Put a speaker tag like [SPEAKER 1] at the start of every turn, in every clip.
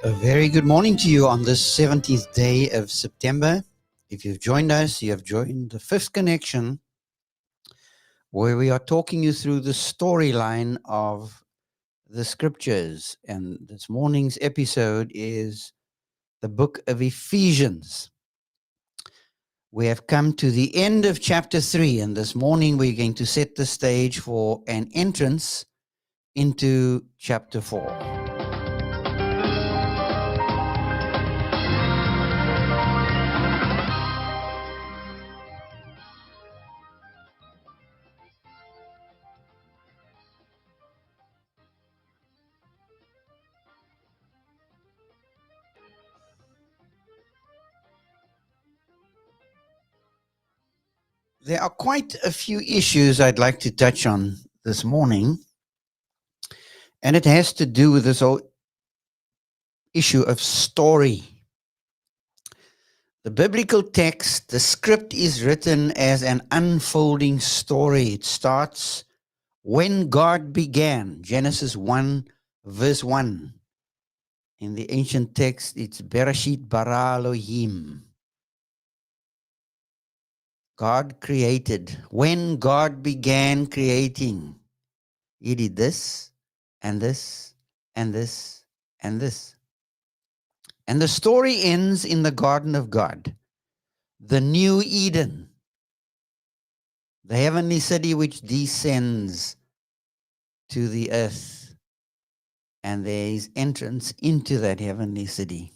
[SPEAKER 1] A very good morning to you on this 17th day of September. If you've joined us, you have joined the fifth connection, where we are talking you through the storyline of the scriptures. And this morning's episode is the book of Ephesians. We have come to the end of chapter 3, and this morning we're going to set the stage for an entrance into chapter 4. There are quite a few issues I'd like to touch on this morning, and it has to do with this whole issue of story. The biblical text, the script is written as an unfolding story. It starts when God began, Genesis 1, verse 1. In the ancient text, it's Bereshit bara Elohim. God created. When God began creating, He did this and this and this and this. And the story ends in the garden of God, the new Eden, the heavenly city which descends to the earth. And there is entrance into that heavenly city.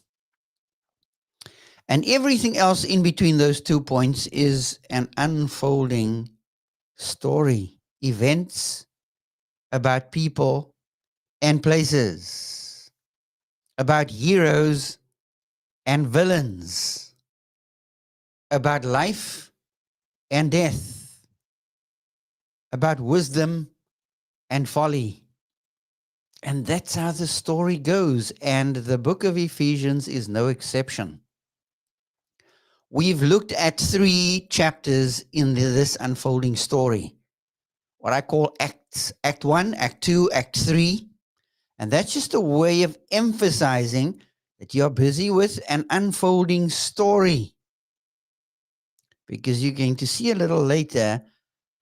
[SPEAKER 1] And everything else in between those 2 points is an unfolding story, events about people and places, about heroes and villains, about life and death, about wisdom and folly. And that's how the story goes. And the book of Ephesians is no exception. We've looked at 3 chapters in this unfolding story, what I call acts, Act 1, Act 2, Act 3. And that's just a way of emphasizing that you're busy with an unfolding story. Because you're going to see a little later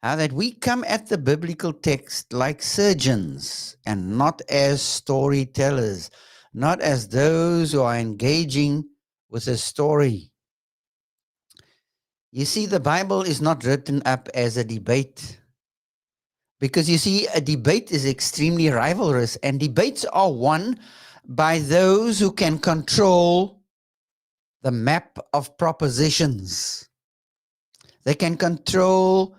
[SPEAKER 1] how that we come at the biblical text like surgeons and not as storytellers, not as those who are engaging with a story. You see, the Bible is not written up as a debate. Because you see, a debate is extremely rivalrous, and debates are won by those who can control the map of propositions. They can control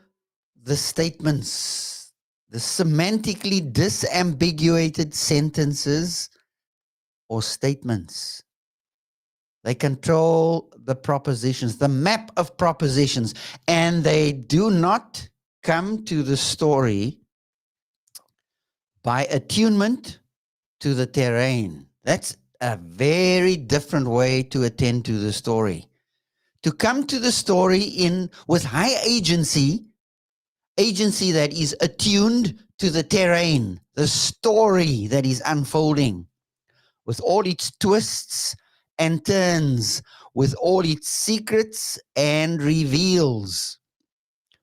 [SPEAKER 1] the statements, the semantically disambiguated sentences or statements. They control the propositions, the map of propositions, and they do not come to the story by attunement to the terrain. That's a very different way to attend to the story. To come to the story with high agency that is attuned to the terrain, the story that is unfolding, with all its twists and turns, with all its secrets and reveals,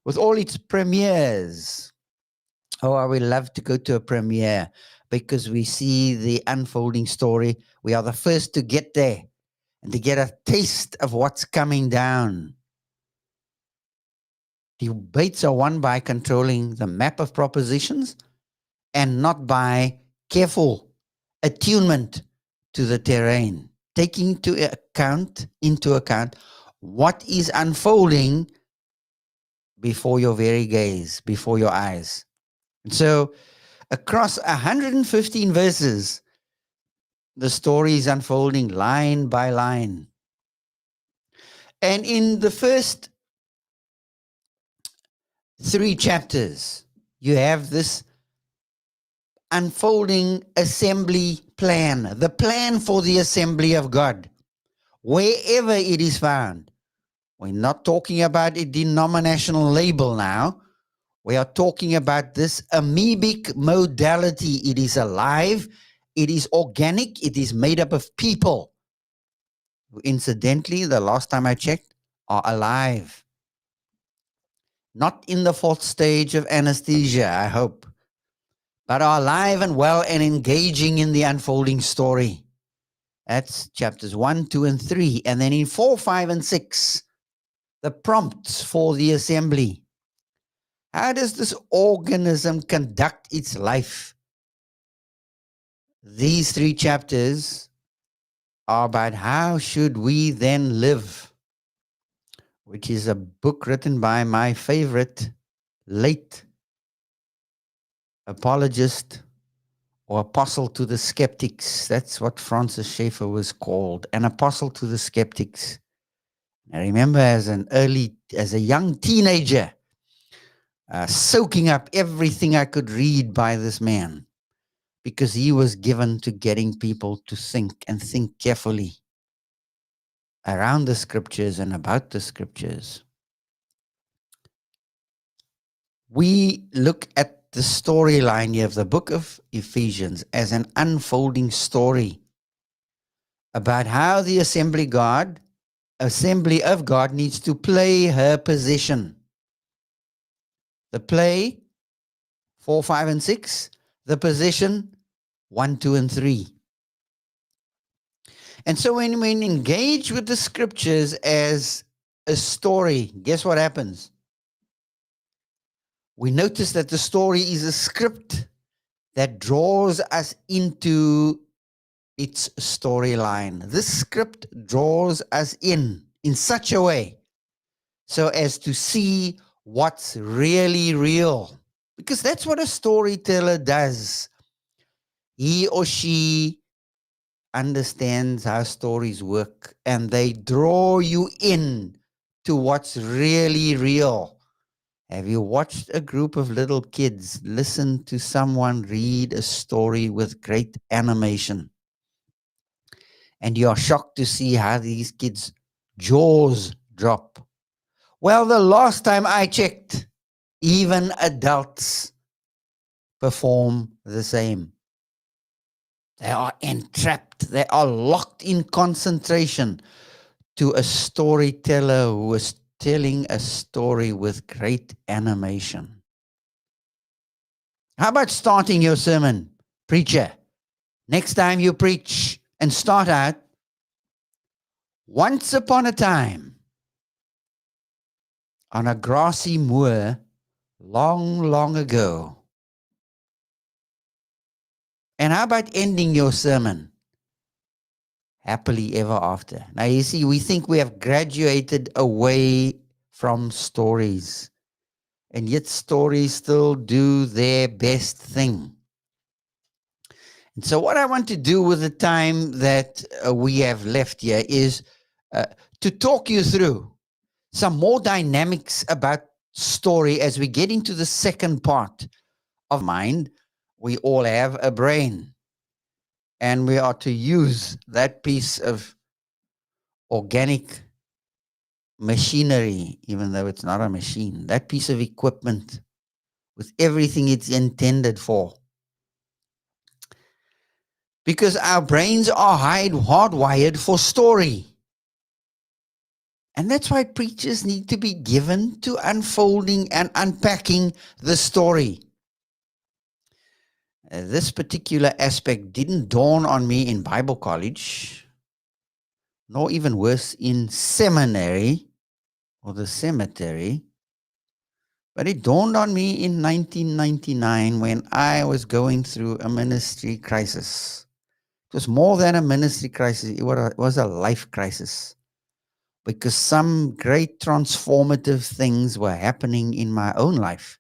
[SPEAKER 1] with all its premieres. Oh, I would love to go to a premiere because we see the unfolding story. We are the first to get there and to get a taste of what's coming down. Debates are won by controlling the map of propositions and not by careful attunement to the terrain, taking into account what is unfolding before your very gaze, before your eyes. And so across 115 verses, the story is unfolding line by line. And in the first 3 chapters, you have this unfolding assembly plan, the plan for the assembly of God, wherever it is found. We're not talking about a denominational label now. We are talking about this amoebic modality. It is alive, it is organic, it is made up of people who, incidentally, the last time I checked, are alive. Not in the fourth stage of anesthesia, I hope, but are alive and well and engaging in the unfolding story. That's chapters 1, 2, and 3. And then in 4, 5, and 6, the prompts for the assembly. How does this organism conduct its life? These 3 chapters are about how should we then live, which is a book written by my favorite late apologist or apostle to the skeptics. That's what Francis Schaeffer was called, an apostle to the skeptics. I remember as a young teenager, soaking up everything I could read by this man, because he was given to getting people to think and think carefully around the scriptures and about the scriptures. We look at the storyline here of the book of Ephesians as an unfolding story about how the assembly of God needs to play her position. The play, 4, 5, and 6. The position, 1, 2, and 3. And so when we engage with the scriptures as a story, guess what happens? We notice that the story is a script that draws us into its storyline. This script draws us in such a way so as to see what's really real. Because that's what a storyteller does. He or she understands how stories work, and they draw you in to what's really real. Have you watched a group of little kids listen to someone read a story with great animation? And you're shocked to see how these kids' jaws drop. Well, the last time I checked, even adults perform the same. They are entrapped. They are locked in concentration to a storyteller who is telling a story with great animation. How about starting your sermon, preacher? Next time you preach and start out, once upon a time, on a grassy moor, long, long ago. And how about ending your sermon? Happily ever after. Now you see, we think we have graduated away from stories, and yet stories still do their best thing. And so what I want to do with the time that we have left here is to talk you through some more dynamics about story as we get into the second part of mind. We all have a brain, and we are to use that piece of organic machinery, even though it's not a machine, that piece of equipment with everything it's intended for. Because our brains are hardwired for story. And that's why preachers need to be given to unfolding and unpacking the story. This particular aspect didn't dawn on me in Bible college, nor even worse in seminary or the cemetery. But it dawned on me in 1999 when I was going through a ministry crisis. It was more than a ministry crisis, it was a life crisis. Because some great transformative things were happening in my own life.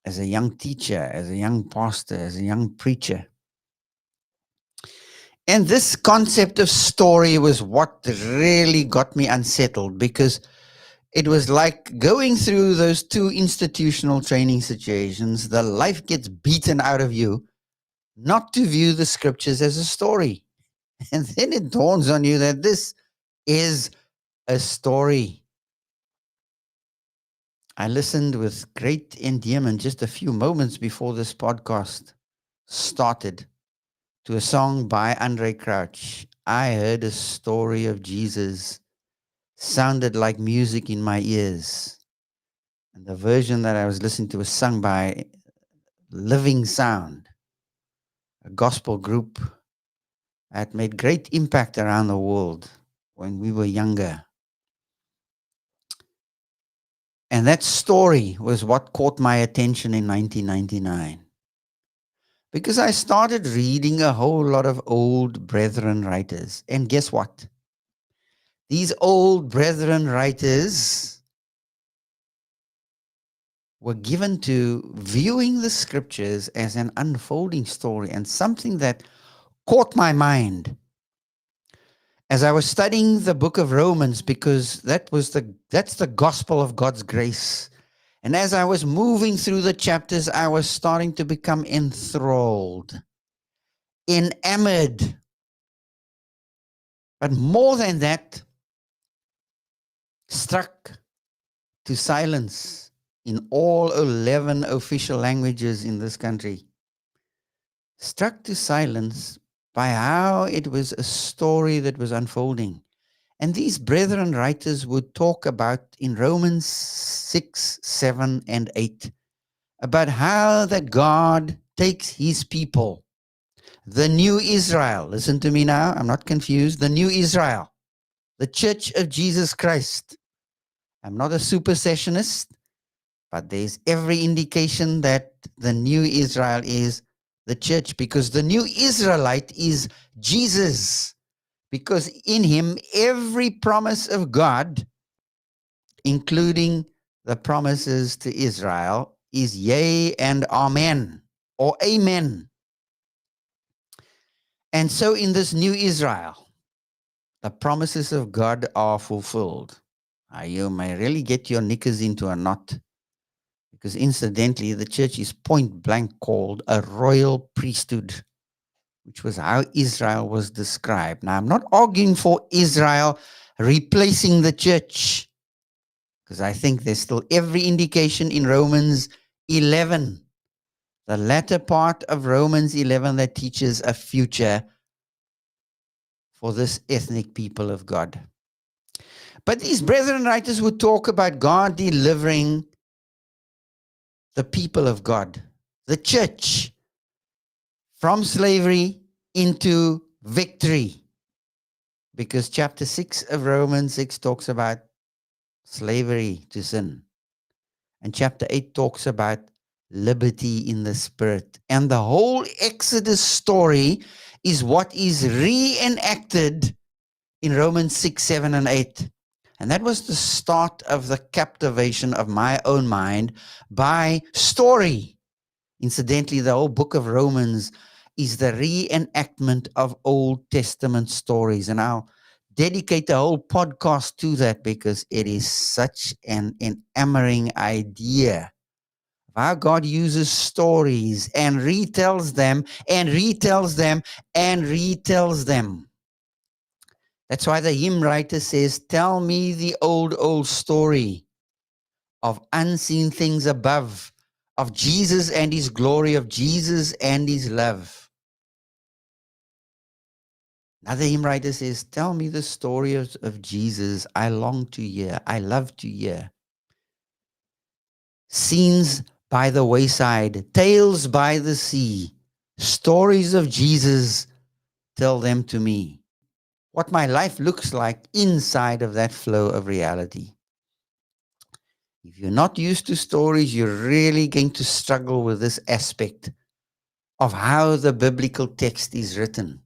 [SPEAKER 1] As a young teacher, as a young pastor, as a young preacher. And this concept of story was what really got me unsettled, because It was like going through those two institutional training situations. The life gets beaten out of you not to view the scriptures as a story. And then it dawns on you that this is a story. I listened with great endearment just a few moments before this podcast started to a song by Andre Crouch. I heard a story of Jesus, sounded like music in my ears. And the version that I was listening to was sung by Living Sound, a gospel group that made great impact around the world when we were younger. And that story was what caught my attention in 1999. Because I started reading a whole lot of old brethren writers. And guess what? These old brethren writers were given to viewing the scriptures as an unfolding story, and something that caught my mind as I was studying the book of Romans, because that's the gospel of God's grace. And as I was moving through the chapters, I was starting to become enthralled, enamored. But more than that, struck to silence in all 11 official languages in this country. Struck to silence by how it was a story that was unfolding. And these brethren writers would talk about in Romans 6, 7, and 8, about how that God takes his people, the new Israel. Listen to me now, I'm not confused. The new Israel, the church of Jesus Christ. I'm not a supersessionist, but there's every indication that the new Israel is the church, because the new Israelite is Jesus. Because in him, every promise of God, including the promises to Israel, is yea and amen, or amen. And so in this new Israel, the promises of God are fulfilled. You may really get your knickers into a knot, because incidentally, the church is point blank called a royal priesthood, which was how Israel was described. Now, I'm not arguing for Israel replacing the church, because I think there's still every indication in Romans 11, the latter part of Romans 11, that teaches a future for this ethnic people of God. But these brethren writers would talk about God delivering the people of God, the church, from slavery into victory. Because chapter 6 of Romans 6 talks about slavery to sin. And chapter 8 talks about liberty in the spirit. And the whole Exodus story is what is reenacted in Romans 6, 7, and 8. And that was the start of the captivation of my own mind by story. Incidentally, the whole book of Romans is the reenactment of Old Testament stories. And I'll dedicate the whole podcast to that, because it is such an enamoring idea of how God uses stories and retells them and retells them and retells them. That's why the hymn writer says, tell me the old story of unseen things above, of Jesus and his glory, of Jesus and his love. Another hymn writer says, tell me the story of Jesus I long to hear, I love to hear. Scenes by the wayside, tales by the sea, stories of Jesus, tell them to me. What my life looks like inside of that flow of reality. If you're not used to stories, you're really going to struggle with this aspect of how the biblical text is written.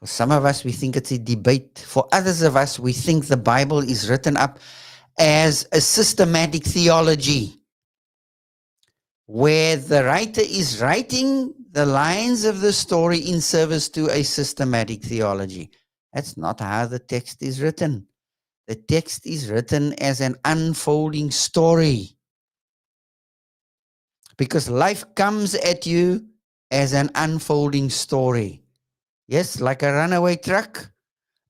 [SPEAKER 1] For some of us, we think it's a debate. For others of us, we think the Bible is written up as a systematic theology, where the writer is writing the lines of the story in service to a systematic theology. That's not how the text is written. The text is written as an unfolding story because life comes at you as an unfolding story. Yes, like a runaway truck,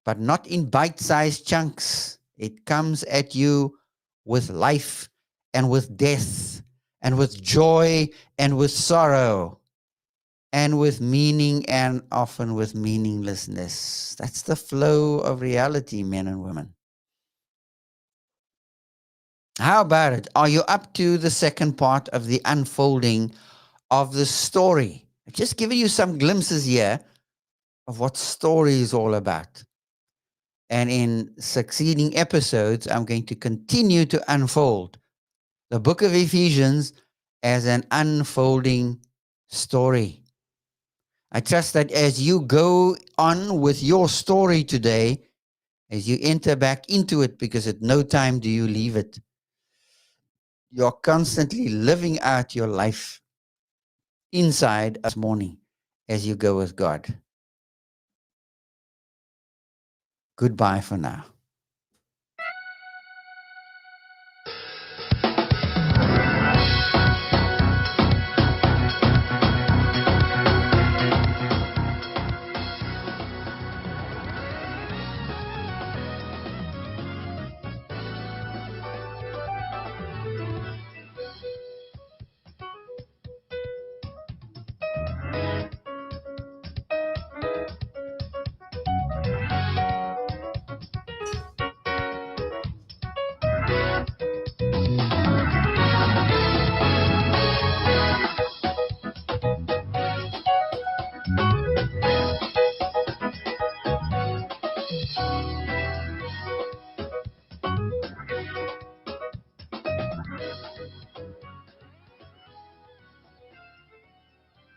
[SPEAKER 1] but not in bite-sized chunks. It comes at you with life and with death and with joy and with sorrow and with meaning and often with meaninglessness. That's the flow of reality, men and women. How about it? Are you up to the second part of the unfolding of the story? I've just given you some glimpses here of what story is all about. And in succeeding episodes, I'm going to continue to unfold the book of Ephesians as an unfolding story. I trust that as you go on with your story today, as you enter back into it, because at no time do you leave it, you're constantly living out your life inside this morning as you go with God. Goodbye for now.